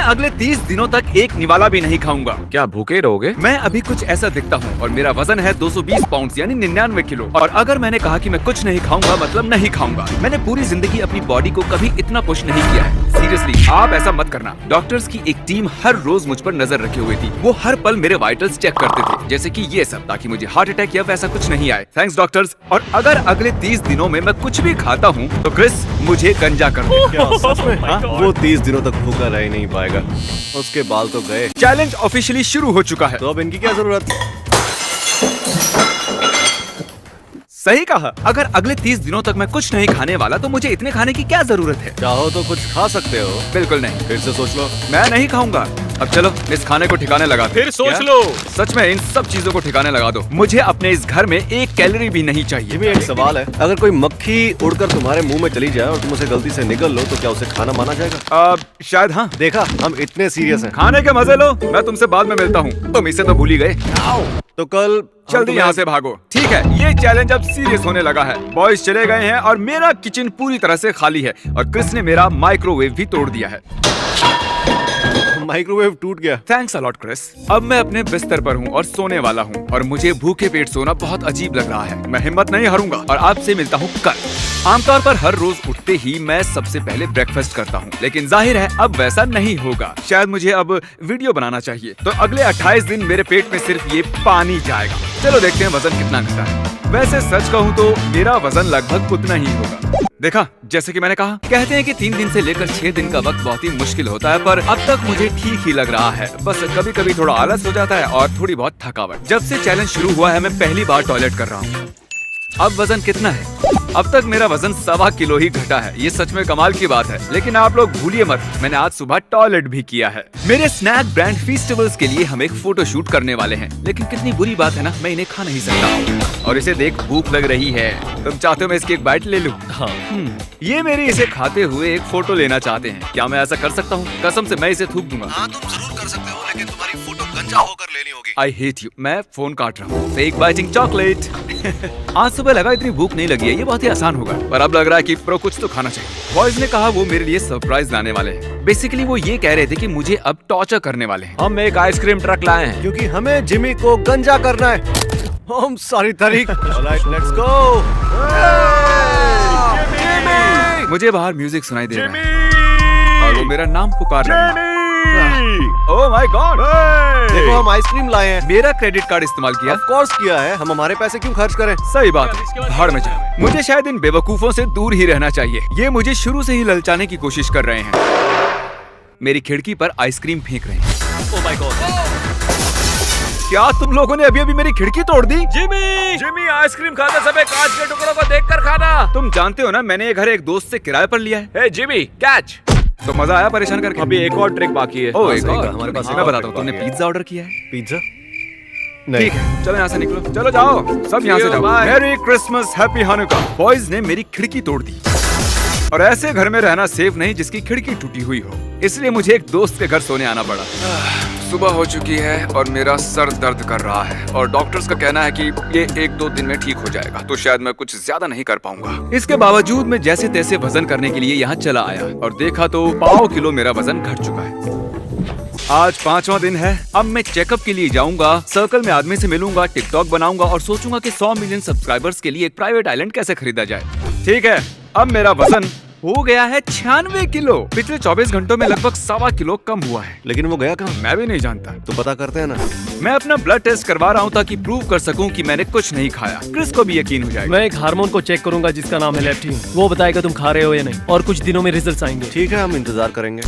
अगले 30 दिनों तक एक निवाला भी नहीं खाऊंगा। क्या भूखे रहोगे? मैं अभी कुछ ऐसा दिखता हूँ और मेरा वजन है 220 पाउंड यानी 99 किलो। और अगर मैंने कहा कि मैं कुछ नहीं खाऊंगा मतलब नहीं खाऊंगा। मैंने पूरी जिंदगी अपनी बॉडी को कभी इतना पुश नहीं किया है। सीरियसली आप ऐसा मत करना। डॉक्टर्स की एक टीम हर रोज मुझ पर नजर रखे हुए थी। वो हर पल मेरे वाइटल्स चेक करते थे, जैसे कि ये सब, ताकि मुझे हार्ट अटैक या वैसा कुछ नहीं आए। Thanks doctors. और अगर अगले 30 दिनों में मैं कुछ भी खाता हूँ तो क्रिस मुझे गंजा कर दे। क्या सच में? वो 30 दिनों तक भूखा रह ही नहीं पाएगा। उसके बाल तो गए। चैलेंज ऑफिशियली शुरू हो चुका है। तो अब इनकी क्या जरूरत? सही कहा। अगर अगले 30 दिनों तक मैं कुछ नहीं खाने वाला तो मुझे इतने खाने की क्या जरूरत है? चाहो तो कुछ खा सकते हो। बिल्कुल नहीं। फिर से सोच लो। मैं नहीं खाऊंगा। अब चलो इस खाने को ठिकाने लगा दो। फिर सोच क्या? लो। सच में इन सब चीजों को ठिकाने लगा दो। मुझे अपने इस घर में एक कैलोरी भी नहीं ये चाहिए। भी एक सवाल है। अगर कोई मक्खी उड़कर तुम्हारे मुंह में चली जाए और तुम उसे गलती से निगल लो तो क्या उसे खाना माना जाएगा? शायद हाँ। देखा, हम इतने सीरियस हैं। खाने के मजे लो, मैं तुमसे बाद में मिलता हूँ। तुम इसे तो भूल ही गए। तो कल जल्दी यहाँ से भागो। ठीक है, ये चैलेंज अब सीरियस होने लगा है। बॉयज चले गए हैं और मेरा किचन पूरी तरह से खाली है और क्रिस ने मेरा माइक्रोवेव भी तोड़ दिया है। माइक्रोवेव टूट गया। Thanks a lot Chris. अब मैं अपने बिस्तर पर हूँ और सोने वाला हूँ और मुझे भूखे पेट सोना बहुत अजीब लग रहा है। मैं हिम्मत नहीं हारूंगा और आपसे मिलता हूँ कल। आमतौर पर हर रोज उठते ही मैं सबसे पहले ब्रेकफास्ट करता हूँ, लेकिन जाहिर है अब वैसा नहीं होगा। शायद मुझे अब वीडियो बनाना चाहिए। तो अगले 28 दिन मेरे पेट में सिर्फ ये पानी जाएगा। चलो देखते हैं वजन कितना घटा है। वैसे सच कहूँ तो मेरा वजन लगभग उतना ही होगा। देखा, जैसे कि मैंने कहा, कहते हैं कि 3 दिन से लेकर 6 दिन का वक्त बहुत ही मुश्किल होता है, पर अब तक मुझे ठीक ही लग रहा है। बस कभी कभी थोड़ा आलस हो जाता है और थोड़ी बहुत थकावट। जब से चैलेंज शुरू हुआ है मैं पहली बार टॉयलेट कर रहा हूँ। अब वजन कितना है? अब तक मेरा वजन 1.25 किलो ही घटा है। ये सच में कमाल की बात है। लेकिन आप लोग भूलिए मत, मैंने आज सुबह टॉयलेट भी किया है। मेरे स्नैक ब्रांड फीस्टेबल्स के लिए हम एक फोटो शूट करने वाले हैं, लेकिन कितनी बुरी बात है ना, मैं इन्हें खा नहीं सकता और इसे देख भूख लग रही है। तुम चाहते हो मैं इसकी एक बाइट ले लूं? हाँ। ये मेरी इसे खाते हुए एक फोटो लेना चाहते हैं। क्या मैं ऐसा कर सकता हूँ? कसम से मैं इसे थूक दूंगा। हाँ, तुम जरूर कर सकते हो, लेकिन तुम्हारी फोटो गंजा होकर लेनी होगी। आई हेट यू। मैं फोन काट रहा हूँ। Fake biting chocolate. आज सुबह लगा इतनी भूख नहीं लगी है, ये बहुत ही आसान होगा, पर अब लग रहा है कि प्रो कुछ तो खाना चाहिए। बॉयज ने कहा वो मेरे लिए सरप्राइज लाने वाले हैं। बेसिकली वो ये कह रहे थे कि मुझे अब टॉर्चर करने वाले हैं। हम एक आइसक्रीम ट्रक लाए हैं क्योंकि हमें जिमी को गंजा करना है। हम सारी तारीख। Alright, let's go. मुझे बाहर म्यूजिक सुनाई दे रहा है और वो मेरा नाम पुकार रहा है। Oh my God! देखो, हम आइसक्रीम लाए हैं। मेरा क्रेडिट कार्ड इस्तेमाल किया। ऑफ कोर्स किया है। हम हमारे पैसे क्यों खर्च करें? सही बात है, भाड़ में जाओ। मुझे शायद इन बेवकूफों से दूर ही रहना चाहिए। ये मुझे शुरू से ही ललचाने की कोशिश कर रहे हैं। मेरी खिड़की पर आइसक्रीम फेंक रहे हैं। Oh my God! क्या तुम लोगों ने अभी अभी मेरी खिड़की तोड़ दी? जिमी आइसक्रीम खाते समय कांच के टुकड़ों को देखकर खाना। तुम जानते हो ना, मैंने ये घर एक दोस्त से किराए पर लिया है। हे जिमी, कैच! तो मजा आया परेशान करके? अभी एक और ट्रिक बाकी है। ओह, एक सही और? कहा, हमारे पास मैं एक और बताता हूँ, ट्रिक तुमने बाकी है। पिज्जा ऑर्डर किया है? पिज्जा? ठीक है, चलो यहाँ से निकलो। चलो जाओ, सब यहाँ से जाओ। Bye. मेरी क्रिसमस, हैप्पी हानुका। बॉयज ने मेरी खिड़की तोड़ दी और ऐसे घर में रहना सेफ नहीं जिसकी खिड़की टूटी हुई हो, इसलिए मुझे एक दोस्त के घर सोने आना पड़ा। सुबह हो चुकी है और मेरा सर दर्द कर रहा है और डॉक्टर्स का कहना है कि ये 1-2 दिन में ठीक हो जाएगा, तो शायद मैं कुछ ज्यादा नहीं कर पाऊंगा। इसके बावजूद मैं जैसे तैसे वजन करने के लिए यहाँ चला आया और देखा तो 1.5 किलो मेरा वजन घट चुका है। आज 5वां दिन है। अब मैं चेकअप के लिए जाऊंगा, सर्कल में आदमी से मिलूंगा, टिकटॉक बनाऊंगा और सोचूंगा कि 100 मिलियन सब्सक्राइबर्स के लिए एक प्राइवेट आइलैंड कैसे खरीदा जाए। ठीक है, अब मेरा वजन हो गया है 96 किलो। पिछले 24 घंटों में लगभग 1.25 किलो कम हुआ है। लेकिन वो गया कहाँ? मैं भी नहीं जानता। तो पता करते हैं ना। मैं अपना ब्लड टेस्ट करवा रहा हूँ ताकि प्रूव कर सकूं कि मैंने कुछ नहीं खाया। क्रिस को भी यकीन हो जाएगा। मैं एक हार्मोन को चेक करूंगा जिसका नाम है लेप्टिन। वो बताएगा तुम खा रहे हो या नहीं, और कुछ दिनों में रिजल्ट्स आएंगे। ठीक है, हम इंतजार करेंगे।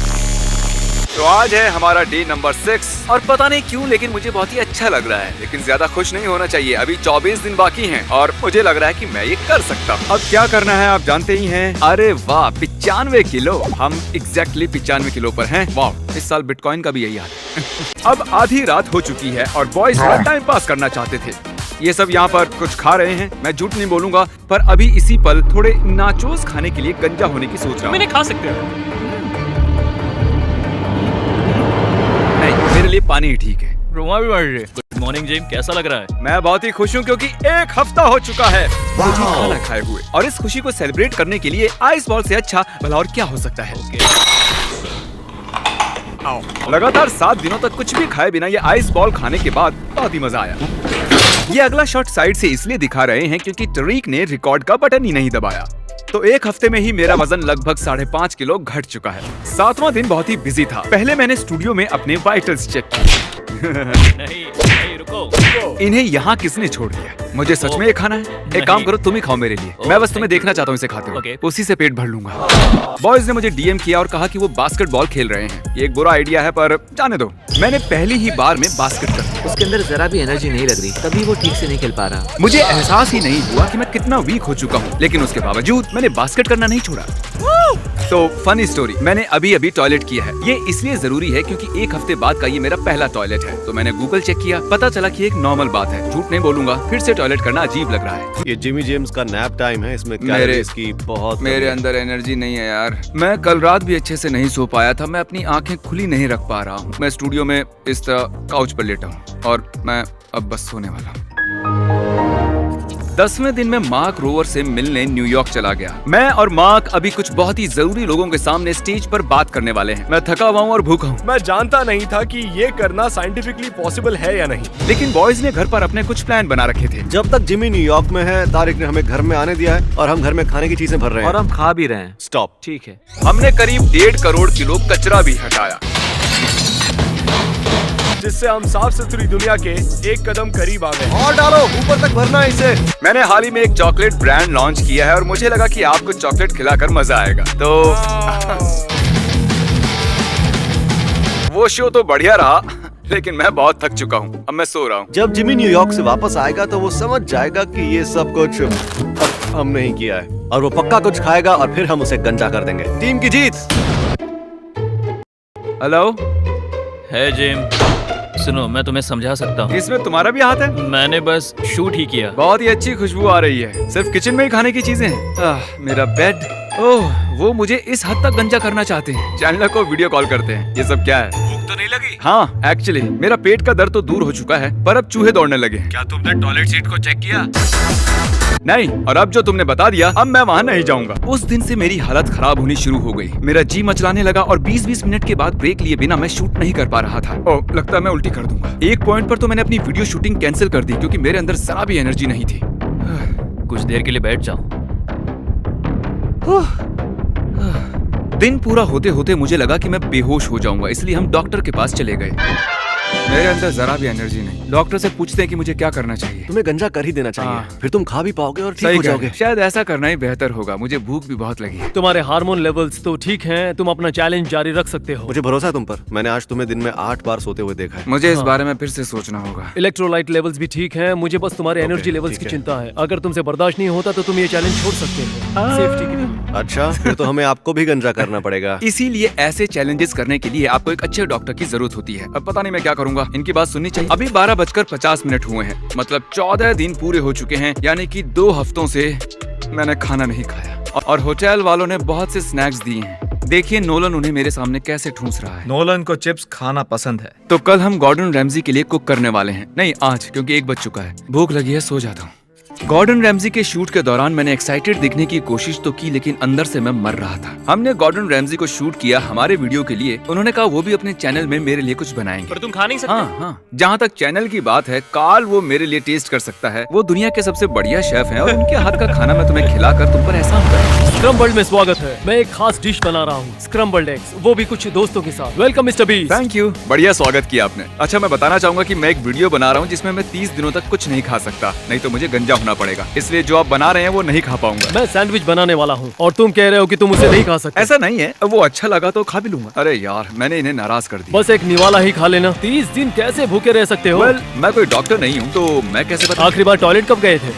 तो आज है हमारा डे नंबर 6 और पता नहीं क्यों लेकिन मुझे बहुत ही अच्छा लग रहा है, लेकिन ज्यादा खुश नहीं होना चाहिए। अभी 24 दिन बाकी हैं और मुझे लग रहा है कि मैं ये कर सकता हूँ। अब क्या करना है आप जानते ही हैं। अरे वाह, 95 किलो। हम एग्जैक्टली 95 किलो पर हैं। वाह, इस साल बिटकॉइन का भी यही हाल है। अब आधी रात हो चुकी है और बॉयज टाइम पास करना चाहते थे। ये सब यहाँ पर कुछ खा रहे हैं। मैं झूठ नहीं बोलूंगा, पर अभी इसी पल थोड़े नाचोस खाने के लिए गंजा होने की सोच रहा हूँ। मैंने खा सकते हो। नहीं, मेरे लिए पानी ही ठीक है। रोमा भी बढ़ रही है। गुड मॉर्निंग जिम, कैसा लग रहा है? मैं बहुत ही खुश हूँ क्योंकि 1 हफ्ता हो चुका है मुझे खाना खाए हुए, और इस खुशी को सेलिब्रेट करने के लिए आइस बॉल से अच्छा भला और क्या हो सकता है। लगातार 7 दिनों तक कुछ भी खाए बिना ये आइस बॉल खाने के बाद बहुत ही मजा आया। ये अगला शॉट साइड से इसलिए दिखा रहे हैं क्योंकि तरीक ने रिकॉर्ड का बटन ही नहीं दबाया। तो एक हफ्ते में ही मेरा वजन लगभग 5.5 किलो घट चुका है। 7वां दिन बहुत ही बिजी था। पहले मैंने स्टूडियो में अपने वाइटल्स चेक किए। नहीं रुको। इन्हें यहाँ किसने छोड़ दिया? मुझे सच में ये खाना है? एक काम करो, तुम ही खाओ मेरे लिए। मैं बस तुम्हें देखना चाहता हूँ इसे खाते हुए। उसी से पेट भर लूंगा। बॉयज ने मुझे डीएम किया और कहा कि वो बास्केटबॉल खेल रहे हैं। ये एक बुरा आइडिया है पर जाने दो। मैंने पहली ही बार में बास्केट कर दी। उसके अंदर जरा भी एनर्जी नहीं लग रही, तभी वो ठीक से नहीं खेल पा रहा। मुझे एहसास ही नहीं हुआ कि मैं कितना वीक हो चुका हूँ, लेकिन उसके बावजूद मैंने बास्केट करना नहीं छोड़ा। तो फनी स्टोरी, मैंने अभी टॉयलेट किया है। ये इसलिए जरूरी है क्योंकि एक हफ्ते बाद का ये मेरा पहला टॉयलेट है। तो मैंने गूगल चेक किया, पता चला कि एक नॉर्मल बात है। झूठ नहीं बोलूंगा, फिर से टॉयलेट करना अजीब लग रहा है। ये जिमी जेम्स का नैप टाइम है, इसमें कैलोरीज की बहुत मेरे अंदर एनर्जी नहीं है यार। मैं कल रात भी अच्छे से नहीं सो पाया था। मैं अपनी आंखें खुली नहीं रख पा रहा हूँ। मैं स्टूडियो में इस तरह काउच पर लेटा हूँ और मैं अब बस सोने वाला हूँ। 10वें दिन में मार्क रोवर से मिलने न्यूयॉर्क चला गया। मैं और मार्क अभी कुछ बहुत ही जरूरी लोगों के सामने स्टेज पर बात करने वाले हैं। मैं थका हुआ हूँ और भूखा हूँ। मैं जानता नहीं था कि ये करना साइंटिफिकली पॉसिबल है या नहीं। लेकिन बॉयज ने घर पर अपने कुछ प्लान बना रखे थे। जब तक जिमी न्यूयॉर्क में है, तारिक ने हमें घर में आने दिया है और हम घर में खाने की चीजें भर रहे हैं। और हम खा भी रहे हैं। स्टॉप। ठीक है। हमने करीब 1.5 करोड़ किलो कचरा भी हटाया, जिससे हम साफ सुथरी दुनिया के एक कदम करीब आ गए। और डालो, ऊपर तक भरना है इसे। मैंने हाल ही में एक चॉकलेट ब्रांड लॉन्च किया है और मुझे लगा कि आपको चॉकलेट खिलाकर मजा आएगा। तो वो शो तो बढ़िया रहा, लेकिन मैं बहुत थक चुका हूँ। अब मैं सो रहा हूँ। जब जिमी न्यूयॉर्क से वापस आएगा तो वो समझ जाएगा कि ये सब कुछ हम नहीं किया है और वो पक्का कुछ खाएगा और फिर हम उसे गंजा कर देंगे। टीम की जीत। हेलो, है जिम, सुनो मैं तुम्हें समझा सकता हूँ। इसमें तुम्हारा भी हाथ है? मैंने बस शूट ही किया। बहुत ही अच्छी खुशबू आ रही है। सिर्फ किचन में ही खाने की चीजें हैं। मेरा बेड। ओह, वो मुझे इस हद तक गंजा करना चाहते हैं। चैनल को वीडियो कॉल करते हैं। ये सब क्या है? भूख तो नहीं लगी? हाँ, एक्चुअली मेरा पेट का दर्द तो दूर हो चुका है, पर अब चूहे दौड़ने लगे। क्या तुमने टॉयलेट सीट को चेक किया? नहीं, और अब जो तुमने बता दिया, अब मैं वहाँ नहीं जाऊंगा। उस दिन से मेरी हालत खराब होनी शुरू हो गई। मेरा जी मचलाने लगा और 20-20 मिनट के बाद ब्रेक लिए बिना मैं शूट नहीं कर पा रहा था। ओह, लगता है मैं उल्टी कर दूंगा। एक पॉइंट पर तो मैंने अपनी वीडियो शूटिंग कैंसिल कर दी क्योंकि मेरे अंदर जरा भी एनर्जी नहीं थी। कुछ देर के लिए बैठ जाओ। दिन पूरा होते होते मुझे लगा कि मैं बेहोश हो जाऊंगा, इसलिए हम डॉक्टर के पास चले गए। मेरे अंदर जरा भी एनर्जी नहीं। डॉक्टर से पूछते हैं कि मुझे क्या करना चाहिए। तुम्हें गंजा कर ही देना चाहिए, हाँ। फिर तुम खा भी पाओगे और ठीक सही हो कह रहे जाओगे। हैं। शायद ऐसा करना ही बेहतर होगा। मुझे भूख भी बहुत लगी है। तुम्हारे हार्मोन लेवल्स तो ठीक हैं, तुम अपना चैलेंज जारी रख सकते हो। मुझे भरोसा है तुम पर। मैंने आज तुम्हें दिन में 8 बार सोते हुए देखा है। मुझे इस बारे में फिर से सोचना होगा। इलेक्ट्रोलाइट लेवल्स भी ठीक हैं, मुझे बस तुम्हारे एनर्जी लेवल्स की ठीक है। चिंता है। अगर तुमसे बर्दाश्त नहीं होता तो तुम ये चैलेंज छोड़ सकते हो, सेफ्टी के लिए। अच्छा, फिर तो हमें आपको भी गंजा करना पड़ेगा। इसीलिए ऐसे चैलेंजेस करने के लिए आपको एक अच्छे डॉक्टर की जरूरत होती है। अब पता नहीं मैं क्या करूंगा। इनकी बात सुननी चाहिए। अभी 12:50 हुए हैं, मतलब 14 दिन पूरे हो चुके हैं, यानी कि 2 हफ्तों से मैंने खाना नहीं खाया। और होटल वालों ने बहुत से स्नैक्स दिए हैं। देखिए नोलन उन्हें मेरे सामने कैसे ठूंस रहा है। नोलन को चिप्स खाना पसंद है। तो कल हम गॉर्डन रैमजी के लिए कुक करने वाले हैं। नहीं, आज, क्योंकि 1 बज चुका है। भूख लगी है, सो जाता हूँ। गॉर्डन रैमजी के शूट के दौरान मैंने एक्साइटेड दिखने की कोशिश तो की, लेकिन अंदर से मैं मर रहा था। हमने गॉर्डन रैमजी को शूट किया हमारे वीडियो के लिए। उन्होंने कहा वो भी अपने चैनल में मेरे लिए कुछ बनाएंगे। पर तुम खा नहीं सकते। हाँ। जहाँ तक चैनल की बात है, कार्ल वो मेरे लिए टेस्ट कर सकता है। वो दुनिया के सबसे बढ़िया शेफ हैं और उनके हाथ का खाना मैं तुम्हें खिलाकर तुम पर एहसान करूंगा। स्क्रम्बल्ड में स्वागत है। मैं एक खास डिश बना रहा हूँ, स्क्रम्बल्ड एग्स, वो भी कुछ दोस्तों के साथ। Welcome mister beast. Thank you, बढ़िया स्वागत किया आपने। अच्छा, मैं बताना चाहूंगा कि मैं एक वीडियो बना रहा हूँ जिसमें मैं 30 दिनों तक कुछ नहीं खा सकता, नहीं तो मुझे गंजा होना पड़ेगा। इसलिए जो आप बना रहे हैं वो नहीं खा पाऊंगा। मैं सैंडविच बनाने वाला हूँ और तुम कह रहे हो कि तुम उसे नहीं खा सकते। ऐसा नहीं है, वो अच्छा लगा तो खा भी लूंगा। अरे यार, मैंने इन्हें नाराज कर दिया। बस एक निवाला ही खा लेना। 30 दिन कैसे भूखे रह सकते हो? Well, मैं कोई डॉक्टर नहीं हूँ तो मैं कैसे बता। आखिरी बार टॉयलेट कब गए थे?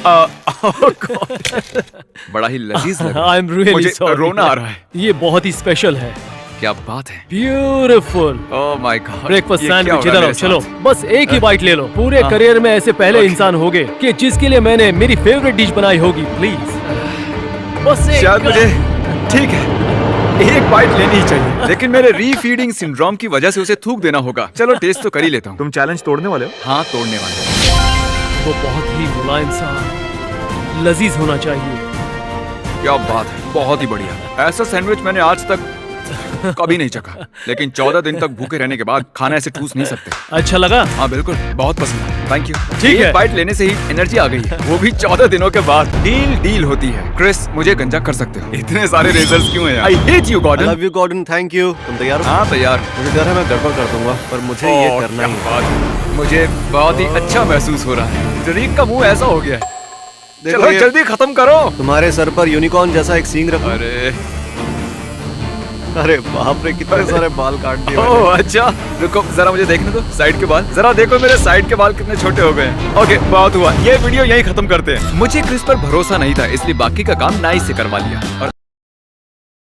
बड़ा ही लजीज लग रहा है। आई एम रियली मुझे सॉरी। रोना आ रहा है। ये बहुत ही स्पेशल है। क्या बात है। Beautiful. Oh my God. Breakfast ये क्या सैंडविच, हो रहा इधर है आओ, मेरे चलो साथ? बस एक ही बाइट ले लो। पूरे करियर में ऐसे पहले इंसान होगे कि जिसके लिए मैंने मेरी फेवरेट डिश बनाई होगी। प्लीज बस एक। शायद मुझे, ठीक है, एक बाइट लेनी ही चाहिए, लेकिन मेरे रीफीडिंग सिंड्रोम की वजह से उसे थूक देना होगा। चलो टेस्ट तो कर ही लेता हूँ। तुम चैलेंज तोड़ने वाले हो? हाँ, तोड़ने वाले। वो बहुत ही मुलायम सा लजीज होना चाहिए। क्या बात है, बहुत ही बढ़िया। ऐसा सैंडविच मैंने आज तक कभी नहीं चखा, लेकिन 14 दिन तक भूखे रहने के बाद खाना ऐसे ठूस नहीं सकते। अच्छा लगा? हाँ बिल्कुल, बहुत पसंद है। Thank you. ठीक है। एक बाइट लेने से ही एनर्जी आ गई है, वो भी 14 दिनों के बाद। डील होती है। क्रिस, मुझे गंजा कर सकते हो। इतने सारे रेजर्स क्यों हैं यार? I hate you I Gordon. love you, Gordon. Thank you. तुम तैयार हो? हाँ तैयार। मुझे डर है मैं गड़बड़ कर दूंगा, पर मुझे ये ओह, करना ही क्या है। बात है। मुझे बहुत ही अच्छा महसूस हो रहा है। जरीक का मुंह ऐसा हो गया है। देखो चलो ये जल्दी खत्म करो। तुम्हारे सर पर यूनिकॉर्न जैसा एक सींग रखो। अरे अरे बाप रे, कितने सारे बाल काट दिए मैंने। ओह अच्छा, रुको जरा मुझे देखने दो साइड के बाल। जरा देखो मेरे साइड के बाल कितने छोटे हो गए हैं। ओके, बहुत हुआ, ये वीडियो यहीं खत्म करते हैं। मुझे क्रिस पर भरोसा नहीं था, इसलिए बाकी का काम नाइस से करवा लिया और